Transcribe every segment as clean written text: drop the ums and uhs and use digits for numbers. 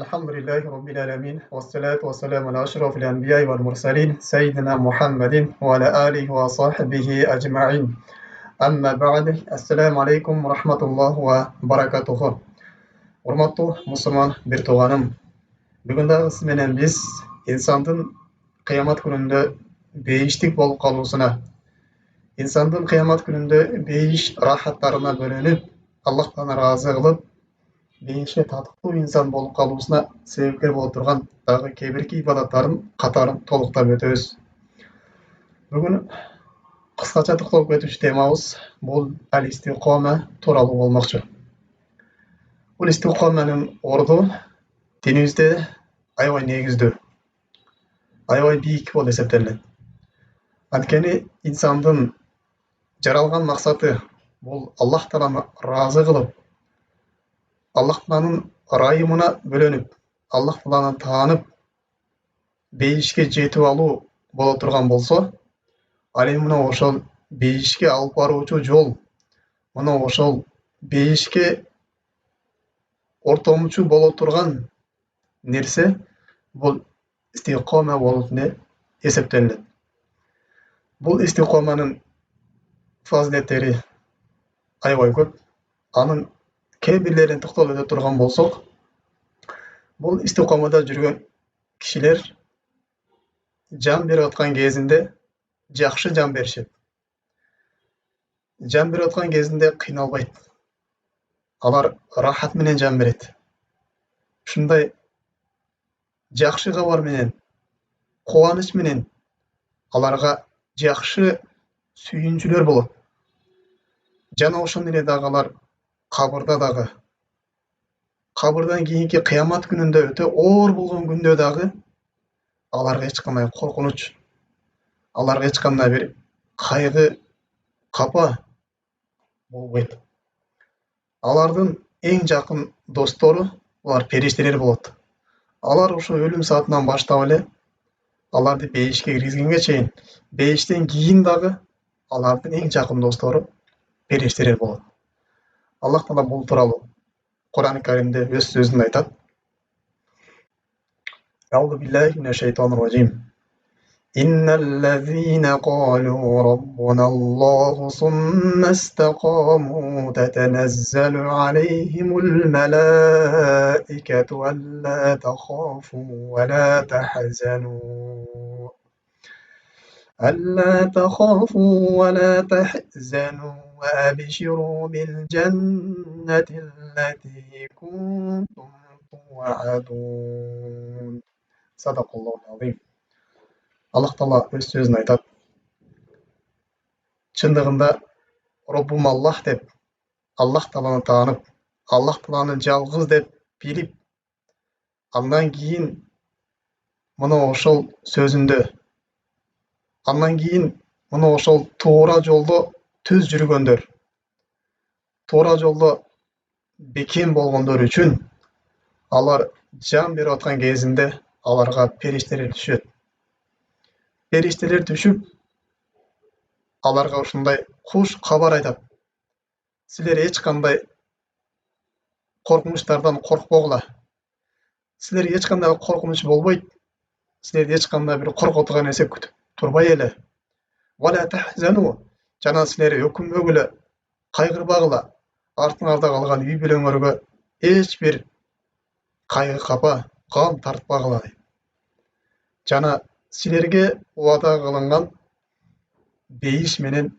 الحمد لله رب العالمين والصلاة والسلام على أشرف الأنبياء والمرسلين سيدنا محمد وعلى آله وصحبه أجمعين أما بعد السلام عليكم ورحمة الله وبركاته. Урматтуу мусулман бир тууганым, бүгүн дагы сиз менен биз инсандын кыямат күнүндө бейиштик болуп калуусуна, инсандын кыямат күнүндө бейиш рахаттарына бөлөнүп, Аллахтан ыраазы кылып, бейишке татыктуу инсан болуп калуусуна себепкер боло турган дагы кээ бирки ибадаттардын катарын толуктап өтөбүз. Бүгүн кыскача токтолуп кетүүчү темабыз бул ал-истиқома тууралуу болмокчу. Бул истиқоманын орду динибизде аябай негиздүү, аябай бийик болуп эсептелет. Анткени инсандын жаралган максаты бул Аллах Тааланы ыраазы кылып, Аллах Тааланын ырайымына бөлөнүп, Аллах Тааланы таанып, бейишке жетип алуу боло турган болсо, ал эми мына ошол бейишке алып баруучу жол, мына ошол бейишке ортомчу боло турган нерсе бул истиқома болуп эсептелет. Бул истиқоманын фазилеттери аябай көп. Анын кээ бирлерин токтолуп өтө турган болсок, бул истиқомада жүргөн кишилер жан берип аткан кезинде жакшы жан беришет. Жан берип аткан кезинде кыйналбайт. Алар рахат менен жан берет. Ушундай жакшы кабар менен, кубаныч менен аларга жакшы сүйүнчүлөр болот. Жана ошондой эле дагы алар кабырда дагы, кабырдан кийинки кыямат күнүндө өтө оор болгон күндө дагы аларга эч кандай коркунуч, аларга эч кандай бир кайгы, капа болбойт. Алардын эң жакын достору булар периштелер болот. Алар ошо өлүм саатынан баштап эле аларды бейишке киргизгенге чейин, бейиштен кийин дагы алардын эң жакын достору периштелер болот. Аллах Таала бул тууралуу Кур'ан-ы Каримде өз сөзүндө айтат. Аузу биллахи минаш шайтанир ражим. Инналлазина қалу раббуналлаху сумма истақаму татаназзалу алейхимул малаикату алла тахафу ва ла тахзану ألا تخافوا ولا تحزنوا وأبشروا بالجنة التي كنتم توعدون. صدق الله العظيم. Аллах Таала өз сөзүн айтат. Чындыгында Роббум Аллах деп, Аллах Тааланы таанып, Аллах Тааланы жалгыз деп билип, андан кийин мына ошол сөзүндө, андан кийин мына ошол туура жолдо түз жүргөндөр, туура жолдо бекем болгондор үчүн алар жан берип аткан кезинде аларга периштелер түшөт. Периштелер түшүп, аларга ушундай куш кабар айтат. Силер эч кандай коркунучтардан коркпогула. Силерге эч кандай коркунуч болбойт. Силерди эч кандай бир коркотуган нерсе күтүп турбай эле. Вала тахзану. Жана силер өкүнбөгүлө, кайгырбагыла. Артыңарда калган үй бүлөңөргө эч бир кайгы капа, кам тартпагыла. Жана силерге убада кылынган бейиш менен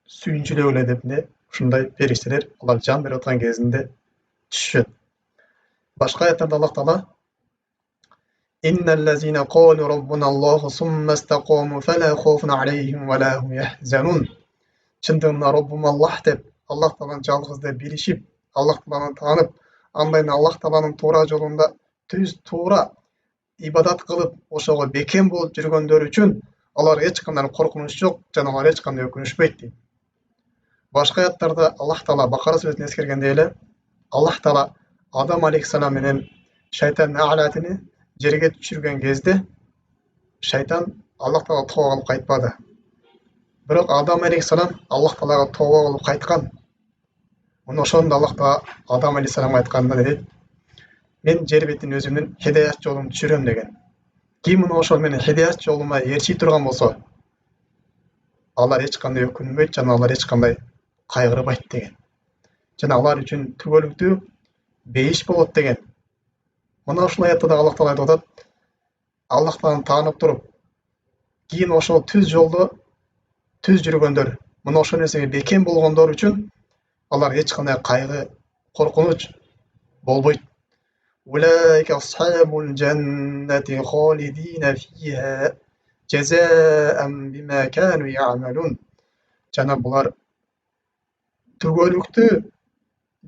сүйүнчүлөгүлө деп ушундай периштелер алар жан берип аткан кезинде түшөт. Башка аяттарда Аллах Таала Инналлазина қалу раббуналлаху сумма истақаму фала хауфун алейхим ва ла хум яхзанун. Чындыгында Роббум Аллах деп, Аллах Тааланы жалгыз деп билишип, Аллах Тааланы таанып, андайын Аллах Тааланын туура жолунда түз туура ибадат кылып, ошого бекем болуп жүргөндөр үчүн алар эч кандай коркунуч жок, жана алар эч кандай өкүнүшпөйт дейт. Башка аяттарда Аллах Таала Бакара сүрөсүн эскергенде эле Аллах Таала Адам алейхиссалам менен шайтан наалатыны жерге түшүргөн кезде шайтан Аллах Таала тооба кылып кайтпады. Бирок Адам алейхиссалам Аллах Таалага тооба кылып кайткан. Мына ошондо Аллах Таала Адам алейхиссаламга айтканда дейт: мен жер бетін өзімнің хидаят жолын түшірем деген. Кейін мына ошол менен хидаят жолума ээрчий турган болсо, алар эч кандай өкүнбөйт жана алар эч кандай кайгырбайт деген. Жана алар үчүн түгөлүктүү бейиш болот деген. Мына ушул аятта да Аллах Таала айтып атат, Аллах Тааланы таанып туруп, кийин ошол түз жолдо түз жүргөндөр, мына ошол нерсеге бекем болгондор үчүн алар эч кандай кайгы, коркунуч болбойт. Улайка асхабул жаннати халидина фиха жазаан бима кану я'малун. Жана булар түгөлүктүү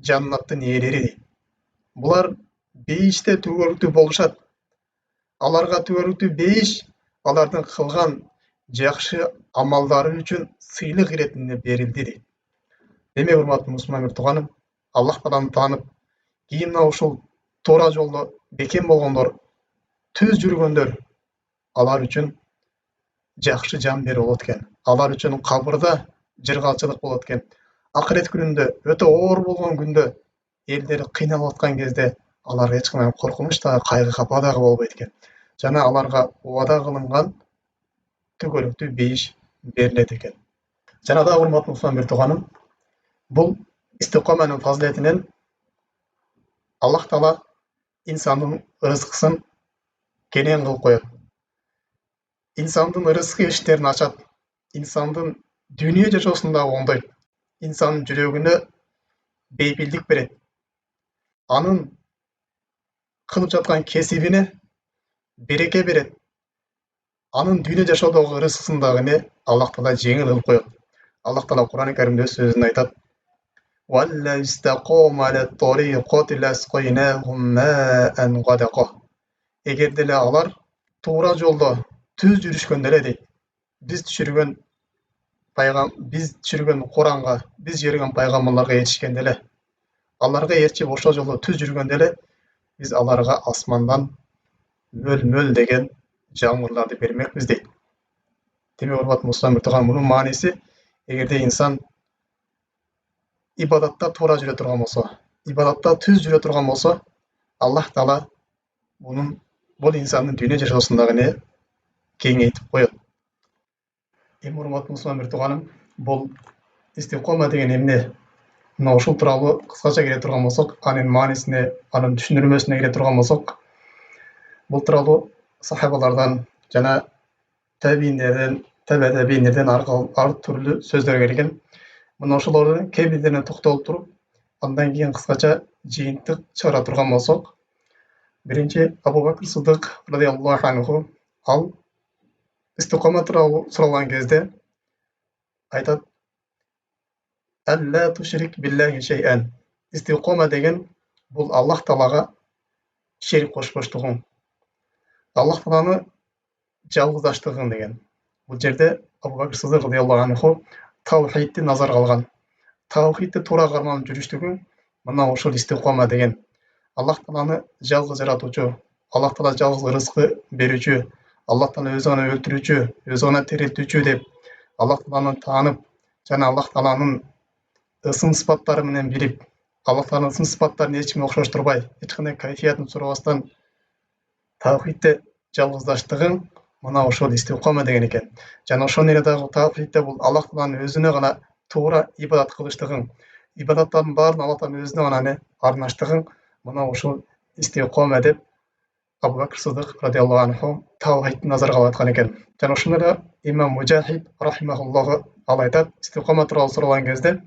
жаннаттын ээлери. Булар бейиште түгөлүктүү болушат. Аларга түгөлүктүү бейиш алардын кылган жакшы амалдары үчүн сыйлык иретинде берилди дейт. Демек, урматтуу мусулман тууганым, Аллах Тааланы таанып, кийин ушул туура жолдо бекем болгондор, түз жүргөндөр, алар үчүн жакшы жан бери болот экен. Алар үчүн кабырда жыргалчылык болот экен. Акырет күнүндө, өтө оор болгон күндө, элдер кыйналып аткан кезде аларга эч кандай коркунуч дагы, кайгы капа дагы болбойт экен. Жана аларга убада кылынган түгөлүктүү бейиш берилет экен. Жана дагы, урматтуу мусулман тууганым, бул истикоманын фазилетинен Аллах Таала инсандын ырыскысын кенен кылып коет. Инсандын ырыскы эшиктерин ачат. Инсандын дүйнө жашоосунда оңдойт. Инсандын жүрөгүнө бейпилдик берет. Анын кылып жаткан кесибине береке берет. Анын дүйнө жашоодогу ырыскысын дагы Аллах Таала жеңил кылып коет. Аллах Таала Кур'ан-ы Каримде өз сөзүндө айтат: "Валла истақома ала ториқати ласқайнахум маан гадақа." Эгер деле алар туура жолдо түз жүрүшкөн деле дейт. Биз түшүргөн Куранга, биз жиберген пайгамбарларга ээрчишкен деле, аларга ээрчип ошол жолдо түз жүргөн деле, биз аларга асмандан мөл деген жамгырларды бермекпиз дейт. Демек, урматтуу мусулман тууган, мунун мааниси, эгерде инсан ибадатта туура жүрө турган болсо, ибадатта түз жүрө турган болсо, Аллах Таала бул инсандын дүйнө жашоосун дагы кеңейтип коет. Эми, урматтуу мусулман тууганым, бул истикома деген эмне? Мына ушул тууралуу кыскача келе турган болсок, анын маанисине, анын түшүндүрмөсүнө келе турган болсок, бул тууралуу сахабалардан жана табийиндерден ар түрлүү сөздөр келген. Мына ошолордун кээ бирлерине токтолуп туруп, андан кийин кыскача жыйынтык чыгара турган болсок, биринчи Абу Бакр Сыдык радиаллаху анху, ал истикома тууралуу суралган кезде айтат: "Алла тушрик биллахи шей'ан." Истикома деген бул Аллах Таалага шерик кошпоштугуң, Аллах Тааланы жалгыздаштыгың деген. Бул жерде Абу Бакр Сыдык радиаллаху анху таухидти назарга алган. Таухидти туура карманып жүрүштүгүң мына ушул истикома деген. Аллах Тааланы жалгыз жаратуучу, Аллах Таала жалгыз ырыскы берүүчү, Аллах Таала өзү гана өлтүрүүчү, өзү гана тирилтүүчү деп Аллах Тааланы таанып, жана Аллах Тааланын сын сыпаттары менен билип, Аллах Тааланын сын сыпаттарын эч кимге окшоштурбай, эч кандай кайфиятын сурабастан таухидте жалгыздаштыгың мына ошол истикома деген экен. Жана ошол эле дагы таухидте бул Аллах Тааланын өзүнө гана туура ибадат кылыштыгың, ибадаттардын баарын Аллах Тааланын өзүнө гана арнаштыгың мына ушул истикома деп Абу Бакр Сыдык радиаллаху анху таухидти назарга алып аткан экен. Жана ошондой эле имам Мужахид рахимахуллаху ал айтат, истикома тууралуу суралган кезде,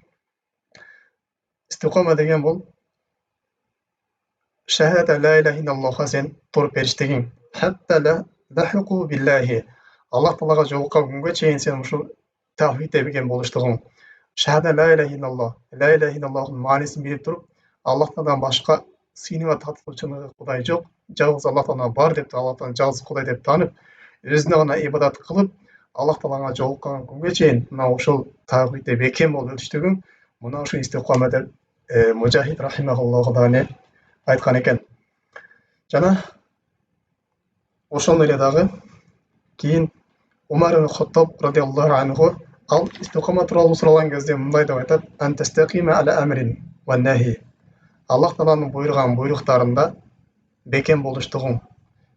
истикома деген бул шахада ла иляха иллаллахга сен туруп бериштигиң, хатта лахиқу биллахи, Аллах Таалага жолуккан күнгө чейин сен ушул таухидте бекем болуштугуң. Шахада ла иляха иллаллахтын маанисин билип туруп, Аллах Тааладан башка сыйынууга татыгуучу Кудай жок, жалгыз Аллах Таала бар деп, Аллах Тааланы жалгыз Кудай деп таанып, өзүнө гана ибадат кылып, Аллах Таалага жолуккан күнгө чейин мына ушул таухидте бекем болуп өтүштүгүң мына ушул истикома деп Мужахид рахимахуллаху дагы айткан экен. Жана ошондой эле дагы кийин Умар ибн Хаттаб радиаллаху анху ал истикома тууралуу суралган кезде мындай деп айтат: "Антастакима ала амрин ва нахи." Аллах Тааланын буйруган буйруктарында бекем болуштугуң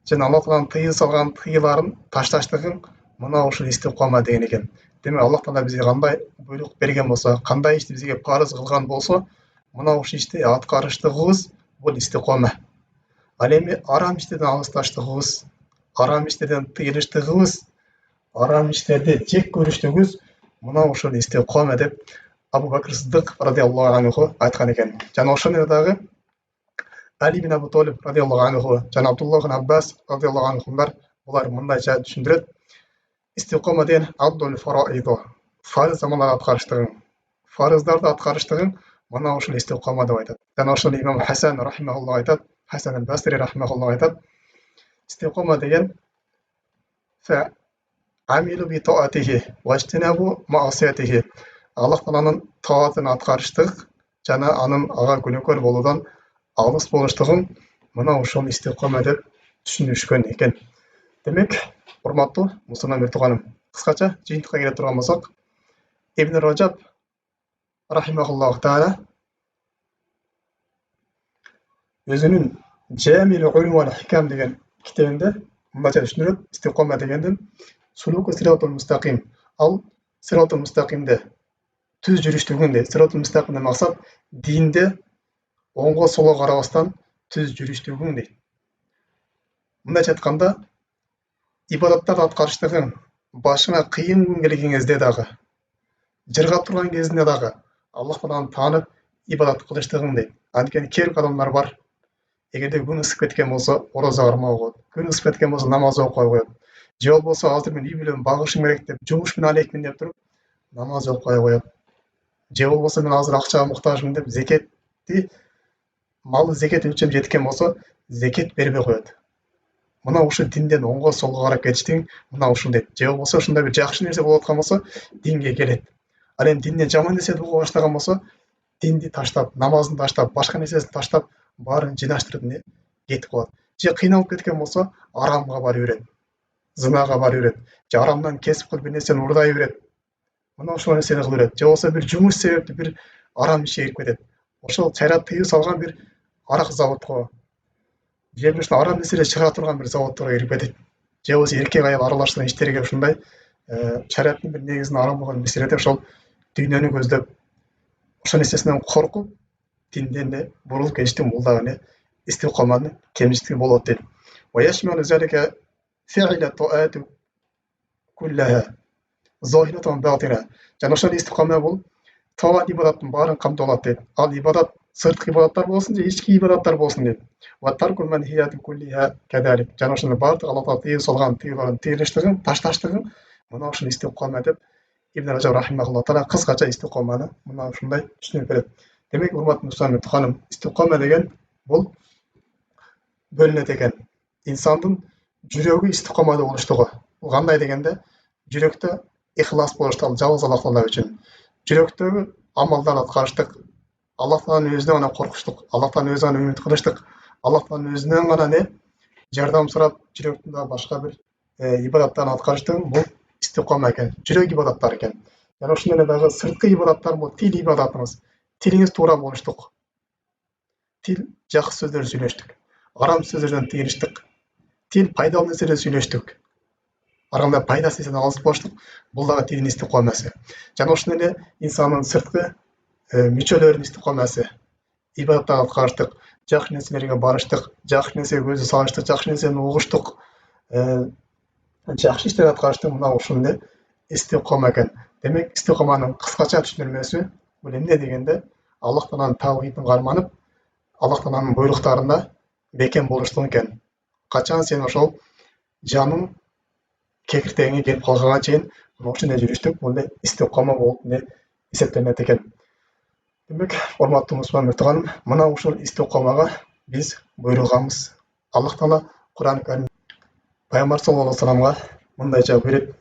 жана Аллах Тааланын тыйы салган тыйларын ташташтыгың мына ушуну эстеп калма деген экен. Демек Аллах Таала бизге кандай буйрук берген болсо, кандай ишти бизге парыз кылган болсо, мына ушул ишти аткарыштыгыбыз бул истикома. Ал эми арам иштерден алысташтыгыбыз, арам иштерден тыйылыштыгыбыз, арам иштерди жек көрүштүгүбүз мына ушул истикома деп Абу Бакр Сыддык радиаллаху анху айткан экен. Жана ошондой дагы Али ибн Абу Талиб радиаллаху анху жана Абдуллах ибн Аббас радиаллаху анхулар булар мындайча түшүндүрөт. Истикома деген аддул фараидо. Фарыз амалдар аткарыштыгың, фарыздарды аткарыштыгың мына ушул истикома деп айтат. Жана ошол имам Хасан рахимахуллах айтат, Хасан аль-Басри рахимахуллах айтат. Истикома деген фа амилу би таатихи ва иштинабу маасиятихи. Аллах Тааланын таатын аткарыштык жана анын ага күнөөкөр болуудан алыс болуштугун мына ушул истикома деп түшүнүшкөн экен. Демек, урматтуу мусулман тууганым, кыскача жыйынтыкка келе турган болсок, Ибн Раджаб рахимахуллах таала өзүнүн Жамил улум вал хикам деген китебинде мындайча түшүндүрөт. Истикома дегенден сулуку сиратул мустаким. Ал сиратул мустакимде түз жүрүштүгүн дейт. Сиратул мустакимден максат динде оңго солго карабастан түз жүрүштүгүң дейт. Мындайча айтканда, ибадаттарды аткарыштыгың башыңа кыйын күн келген кезде дагы, жыргап турган кезинде дагы Аллах Тааланы таанып ибадат кылыштыгың дейт. Анткени кээ бир адамдар бар, эгерде күн ысып кеткен болсо, орозо кармай коет. Күн ысып кеткен болсо, намаз окуй коет. Же болбосо азыр мен үй бүлөм багышым керек деп, жумуш менен алекмин деп туруп, намаз окуй коет. Же болбосо мен азыр акчага муктажмын деп, зекетти малы зекет өлчөм жеткен болсо, зекет бербей коет. Мына ушул динден оңго солго карап кетиштиң мына ушул дейт. Же болбосо ушундай бир жакшы нерсе болуп аткан болсо, динге келет. Ал эми динден жаман нерсе уга баштаган болсо, динди таштап, намазын таштап, башка нерсесин таштап, баарын жыйнаштырып кетип калат. Же кыйналып кеткен болсо, арамга бара берет, зынага бара берет, же арамдан кесип кылып бир нерсени урдай берет. Мына ошол нерсени кылып берет. Же болбосо бир жумуш себептүү бир арам ишке кирип кетет. Ошол чайрат тыйып салган бир арак заводко, же бир ушул арам нерселер чыгара турган бир заводторго кирип кетет. Же болбосо эркек аял аралашкан иштерге ушундай чараттын бир негизин арам болгон нерселерде ошол дүйнөнү көздөп, ошол нерсесинен коркуп, динден бурулуп кетиштин бул дагы истикоманын кемчилиги болот дейт. Ва яшмалу залика фи'ля таату куллаха зохиратун батина. Жана ошол истикома бул таат ибадаттын баарын камтып алат дейт. Ал ибадат сырткы ибадаттар болсун же ички ибадаттар болсун дейт. Ва таркул манхияту куллиха кадалик. Жана ошондой баардык Аллах Таала тыйып салган тыйларын тыйылыштыгын, ташташтыгын мына ушул истикома деп Ибн Раджаб рахимахуллах таала кыскача истикоманы мына ушундай түшүнүп берет. Демек, урматтуу мусулман тууганым, истикома деген бул бөлүнөт экен. Инсандын жүрөгү истикомада болуштугу. Бул кандай дегенде, жүрөктө ихлас болуштук, жалгыз Аллах Таала үчүн. Жүрөктөгү амалдарды аткарыштык, Аллах Тааланын өзүнөн гана коркуштук, Аллах Тааланын өзүнөн гана үмүт кылыштык, Аллах Тааланын өзүнөн гана жардам сурап, жүрөктүн дагы башка бир ибадаттарын аткарыштык бул истикома экен, жүрөк ибадаттары экен. Жана ошондой дагы сырткы ибадаттар бул тил ибадатыбыз. Тилиңиз туура болуштук. Тил жакшы сөздөр сүйлөштүк, арам сөздөрдөн тыйылыштык. Тил пайдалуу нерселерди сүйлөштүк. Ар кандай пайдасыз нерседен алыс болуштук. Бул дагы тилдин истикомасы. Жана ошондой инсандын сырткы мүчөлөрүнүн истикомасы. Ибадаттарды аткарыштык, жакшы нерселерге барыштык, жакшы нерсеге көздү салыштык, жакшы нерсени угуштук, жакшы иштерди аткарыштык мына ушундай истикома экен. Демек, истикоманын кыскача түшүндүрмөсү бул эмне дегенде, Аллах Тааланын тавхидин карманып, Аллах Тааланын буйруктарында бекем болуштук экен. Качан сен ошол жаның кекиртегиңе келип калганга чейин ошондой жүрүштүк бул истикома болуп эсептелет экен. Демек, урматтуу мусулман тууганым, мына ушул истикомага биз буйрулганбыз. Аллах Таала Кур'ан Карим Пайгамбар саллаллаху алейхи вассаламга мындайча буйруп: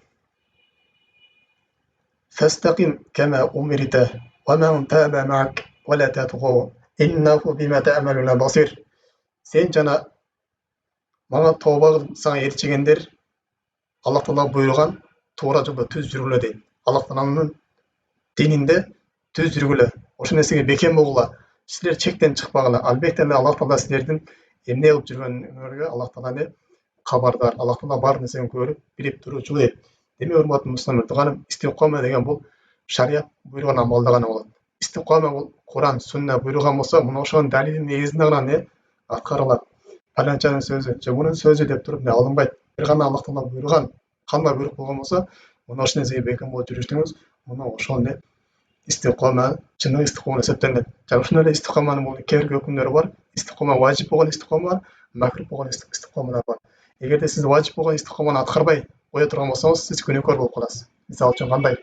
"Фастaqim кама умирта ва ман таба ма'ак ва ла татгу иннаху бима ta'maluna басир." Сен жана мага тооба кылып сага ээрчигендер Аллах Таала буйруган туура жолдо түз жүргүлө дейт. Аллах Тааланын дининде түз жүргүлө, ошол нерсеге бекем болгула, силер чектен чыкпагыла. Албетте Аллах Таала силердин эмне кылып жүргөнүңөргө Аллах таала не хабардар. Аллах таала бар нерсени көрүп, билип турчу дейт. Демек, урматтуу мусулмандар, туганым, истиқома деген бул шарият буйруган амалда гана болот. Истиқома бул Куран, Сунна буйруган болсо, муну ошонун далилинин негизинде гана не аткарылат. Паланчанын сөзү, же мунун сөзү деп туруп не алынбайт. Бир гана Аллах таала буйруган, кандай буйрук болгон болсо, муну ошол нерсеге бекем болуп жүрүшүңүз, муну ошол не истиқома, чындык истиқома эсептелет. Жана ошондой эле истиқоманын бул кээ бир өкүмдөрү бар. Истиқома важип болгон истиқома бар, макрух болгон истиқомалар бар. Эгерде сиз важип болгон истиқоманы аткарбай кое турган болсоңуз, сиз күнөөкөр болуп каласыз. Мисалы үчүн кандай?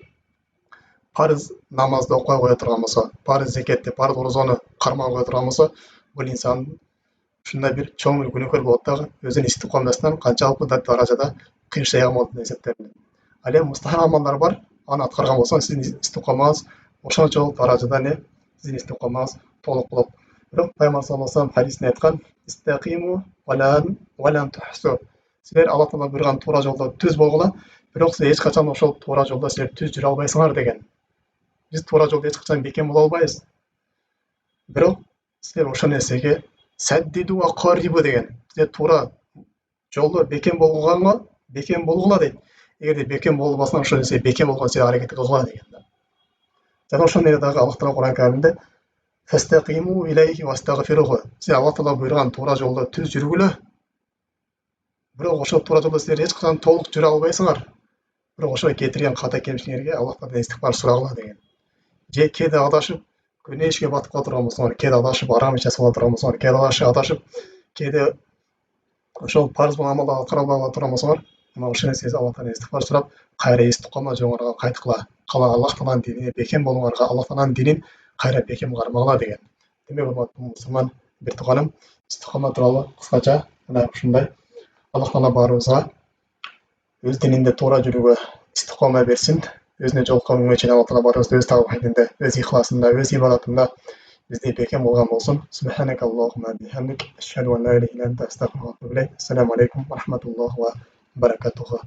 Парыз намазды окуй кое турган болсо, парыз зекетти, парыз орозону кармай кое турган болсо, бул инсан ушундай бир чоң бир күнөөкөр болот дагы, өзүнүн истиқомасынан канчалык даражада кыйшайган болот деп эсептелет. Ал эми мустахаб амалдар бар, аны аткарган болсоң, сиздин истиқомаңыз ошончолук даражада не сиздин истиқомаңыз толук болот. Бирок Пайгамбар саллаллаху алейхи вассалам хадисинде айткан: "Истақиму валан тухсу". Силер Аллах таала буйруган туура жолдо түз болгула, бирок силер эч качан ошол туура жолдо силер түз жүрө албайсыңар деген. Биз туура жолдо эч качан бекем боло албайбыз. Бирок силер ошол нерсеге саддиду ва қарибу деген. Силер туура жолдо бекем болгула дейт. Эгерде бекем болбосоң, ошол нерсе бекем болгон силер аракет кылгыла деген. Жана ошондой эле дагы Аллах таала Куран Каримде фастақиму илейхи вастагфируху. Силер Аллах таала буйруган туура жолдо түз жүргүлө. Бирок ошол туура жолдо силер эч качан толук жүрө албайсыңар. Бирок ошого кетирген ката кемчиликтерге Аллах таадан истигфар сурагыла деген. Же кээде адашып, күнөө ишке батып кала турган болсоңор, кээде адашып, арам иш жасап кала турган болсоңор, кээде адашып, кээде ошол парыз болгон амалды аткара албай кала турган болсоңор, мына ошол нерсеге Аллах таадан истигфар сурап, кайра истикома жолуңарга кайткыла. Аллах тааланын динине бекем болуңарга, Аллах тааланын динин кайра бекем кармагыла деген. Демек, урматтуу мусулман бир тууганым, истикома тууралуу кыскача мына ушундай. Аллах таала баарыбызга өз дининде туура жүрүүгө истикома берсин. Өзүнө жолуккан күнгө чейин Аллах таала баарыбызды өз тавхидинде, өз ихласында, өз ибадатында бизди бекем кылган болсун. Субханакаллахумма бихамдик, ашхаду ан ла иляха илля анта, астагфирука ва атубу илейк. Ассаламу алейкум ва рахматуллахи ва баракатуху.